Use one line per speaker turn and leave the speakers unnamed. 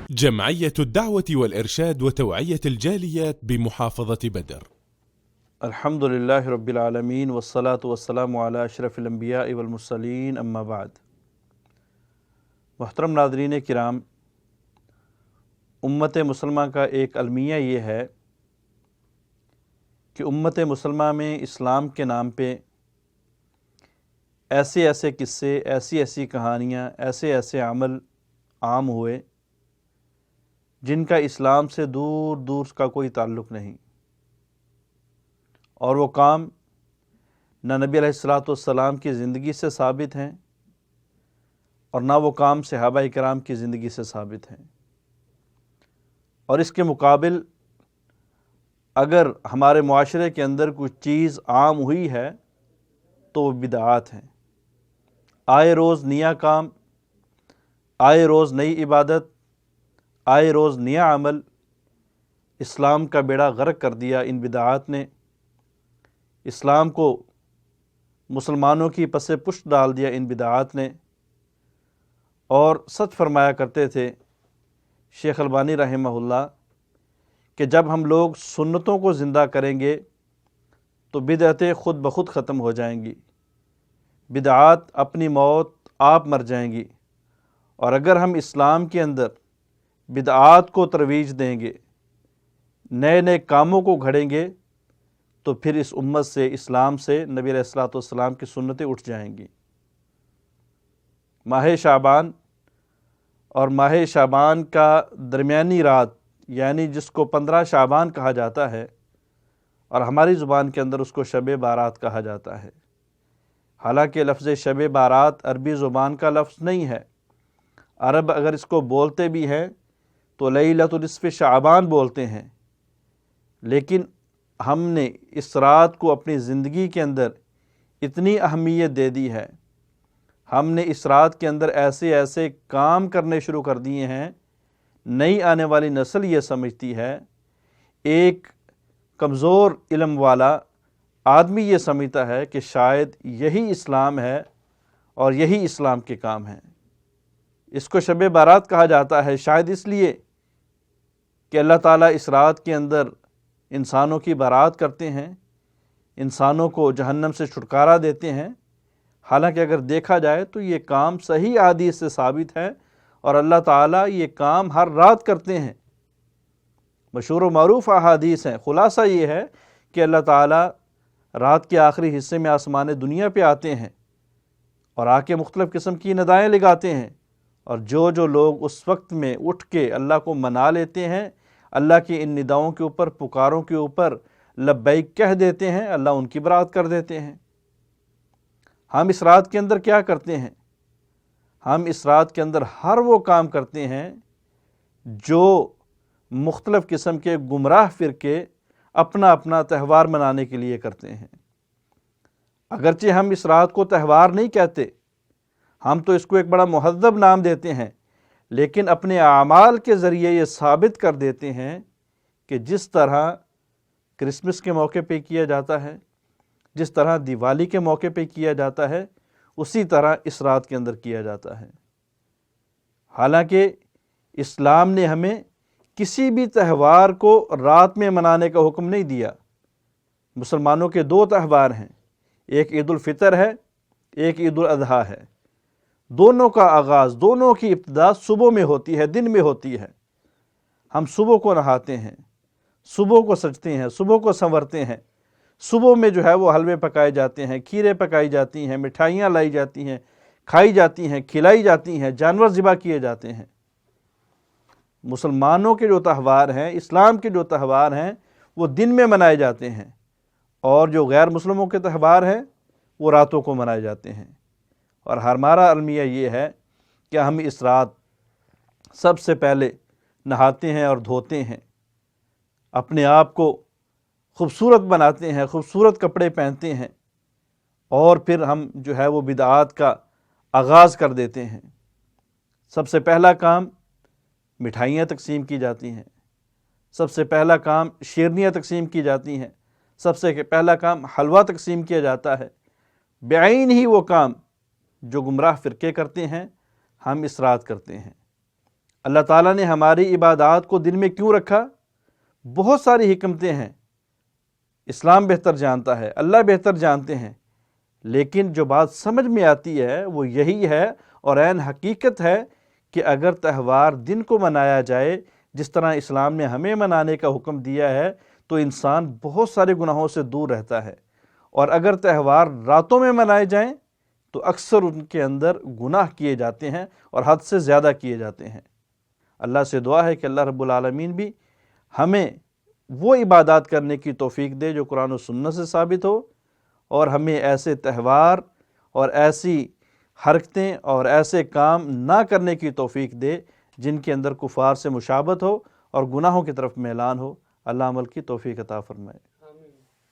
جمعية الدعوة والإرشاد وتوعية الجاليات بمحافظة بدر.
الحمد للہ رب العالمین والصلاة والسلام علی اشرف الانبیاء والمرسلین اما بعد۔ محترم ناظرین کرام، امت مسلمہ کا ایک المیہ یہ ہے کہ امت مسلمہ میں اسلام کے نام پہ ایسے ایسے قصے، ایسی ایسی کہانیاں، ایسے ایسے عمل عام ہوئے جن کا اسلام سے دور دور کا کوئی تعلق نہیں، اور وہ کام نہ نبی علیہ الصلوۃ والسلام کی زندگی سے ثابت ہیں اور نہ وہ کام صحابہ کرام کی زندگی سے ثابت ہیں، اور اس کے مقابل اگر ہمارے معاشرے کے اندر کوئی چیز عام ہوئی ہے تو وہ بدعات ہیں۔ آئے روز نیا کام، آئے روز نئی عبادت، آئے روز نیا عمل، اسلام کا بیڑا غرق کر دیا ان بدعات نے، اسلام کو مسلمانوں کی پس پشت ڈال دیا ان بدعات نے۔ اور سچ فرمایا کرتے تھے شیخ البانی رحمہ اللہ کہ جب ہم لوگ سنتوں کو زندہ کریں گے تو بدعتیں خود بخود ختم ہو جائیں گی، بدعات اپنی موت آپ مر جائیں گی، اور اگر ہم اسلام کے اندر بدعات کو ترویج دیں گے، نئے نئے کاموں کو گھڑیں گے، تو پھر اس امت سے، اسلام سے نبی علیہ الصلوۃ والسلام کی سنتیں اٹھ جائیں گی۔ ماہ شعبان اور ماہ شعبان کا درمیانی رات، یعنی جس کو 15 شعبان کہا جاتا ہے، اور ہماری زبان کے اندر اس کو شب بارات کہا جاتا ہے، حالانکہ لفظ شب بارات عربی زبان کا لفظ نہیں ہے۔ عرب اگر اس کو بولتے بھی ہیں تو لیلۃ نصف شعبان بولتے ہیں، لیکن ہم نے اس رات کو اپنی زندگی کے اندر اتنی اہمیت دے دی ہے، ہم نے اس رات کے اندر ایسے ایسے کام کرنے شروع کر دیے ہیں، نئی آنے والی نسل یہ سمجھتی ہے، ایک کمزور علم والا آدمی یہ سمجھتا ہے کہ شاید یہی اسلام ہے اور یہی اسلام کے کام ہیں۔ اس کو شب بارات کہا جاتا ہے شاید اس لیے کہ اللہ تعالیٰ اس رات کے اندر انسانوں کی بارات کرتے ہیں، انسانوں کو جہنم سے چھٹکارا دیتے ہیں، حالانکہ اگر دیکھا جائے تو یہ کام صحیح احادیث سے ثابت ہے، اور اللہ تعالیٰ یہ کام ہر رات کرتے ہیں، مشہور و معروف احادیث ہیں۔ خلاصہ یہ ہے کہ اللہ تعالیٰ رات کے آخری حصے میں آسمان دنیا پہ آتے ہیں اور آ کے مختلف قسم کی ندائیں لگاتے ہیں، اور جو لوگ اس وقت میں اٹھ کے اللہ کو منا لیتے ہیں، اللہ کی ان نداؤں کے اوپر، پکاروں کے اوپر لبیک کہہ دیتے ہیں، اللہ ان کی برات کر دیتے ہیں۔ ہم اس رات کے اندر کیا کرتے ہیں؟ ہم اس رات کے اندر ہر وہ کام کرتے ہیں جو مختلف قسم کے گمراہ فرقے اپنا اپنا تہوار منانے کے لیے کرتے ہیں۔ اگرچہ ہم اس رات کو تہوار نہیں کہتے، ہم تو اس کو ایک بڑا مہذب نام دیتے ہیں، لیکن اپنے اعمال کے ذریعے یہ ثابت کر دیتے ہیں کہ جس طرح کرسمس کے موقع پہ کیا جاتا ہے، جس طرح دیوالی کے موقع پہ کیا جاتا ہے، اسی طرح اس رات کے اندر کیا جاتا ہے۔ حالانکہ اسلام نے ہمیں کسی بھی تہوار کو رات میں منانے کا حکم نہیں دیا۔ مسلمانوں کے 2 تہوار ہیں، ایک عید الفطر ہے، ایک عید الاضحیٰ ہے۔ دونوں کا آغاز، دونوں کی ابتدا صبح میں ہوتی ہے، دن میں ہوتی ہے۔ ہم صبح کو نہاتے ہیں، صبح کو سجتے ہیں، صبح کو سنورتے ہیں، صبح میں جو ہے وہ حلوے پکائے جاتے ہیں، کھیریں پکائی جاتی ہیں، مٹھائیاں لائی جاتی ہیں، کھائی جاتی ہیں، کھلائی جاتی ہیں، جانور ذبح کیے جاتے ہیں۔ مسلمانوں کے جو تہوار ہیں، اسلام کے جو تہوار ہیں، وہ دن میں منائے جاتے ہیں، اور جو غیر مسلموں کے تہوار ہیں وہ راتوں کو منائے جاتے ہیں۔ اور ہمارا المیہ یہ ہے کہ ہم اس رات سب سے پہلے نہاتے ہیں اور دھوتے ہیں، اپنے آپ کو خوبصورت بناتے ہیں، خوبصورت کپڑے پہنتے ہیں، اور پھر ہم جو ہے وہ بدعات کا آغاز کر دیتے ہیں۔ سب سے پہلا کام مٹھائیاں تقسیم کی جاتی ہیں، سب سے پہلا کام شیرنیاں تقسیم کی جاتی ہیں، سب سے پہلا کام حلوہ تقسیم کیا جاتا ہے۔ بعین ہی وہ کام جو گمراہ فرقے کرتے ہیں، ہم اس رات کرتے ہیں۔ اللہ تعالیٰ نے ہماری عبادات کو دن میں کیوں رکھا؟ بہت ساری حکمتیں ہیں، اسلام بہتر جانتا ہے، اللہ بہتر جانتے ہیں، لیکن جو بات سمجھ میں آتی ہے وہ یہی ہے اور عین حقیقت ہے کہ اگر تہوار دن کو منایا جائے جس طرح اسلام نے ہمیں منانے کا حکم دیا ہے تو انسان بہت سارے گناہوں سے دور رہتا ہے، اور اگر تہوار راتوں میں منائے جائیں تو اکثر ان کے اندر گناہ کیے جاتے ہیں اور حد سے زیادہ کیے جاتے ہیں۔ اللہ سے دعا ہے کہ اللہ رب العالمین بھی ہمیں وہ عبادات کرنے کی توفیق دے جو قرآن و سنت سے ثابت ہو، اور ہمیں ایسے تہوار اور ایسی حرکتیں اور ایسے کام نہ کرنے کی توفیق دے جن کے اندر کفار سے مشابہت ہو اور گناہوں کی طرف میلان ہو۔ اللہ عمل کی توفیق عطا فرمائے۔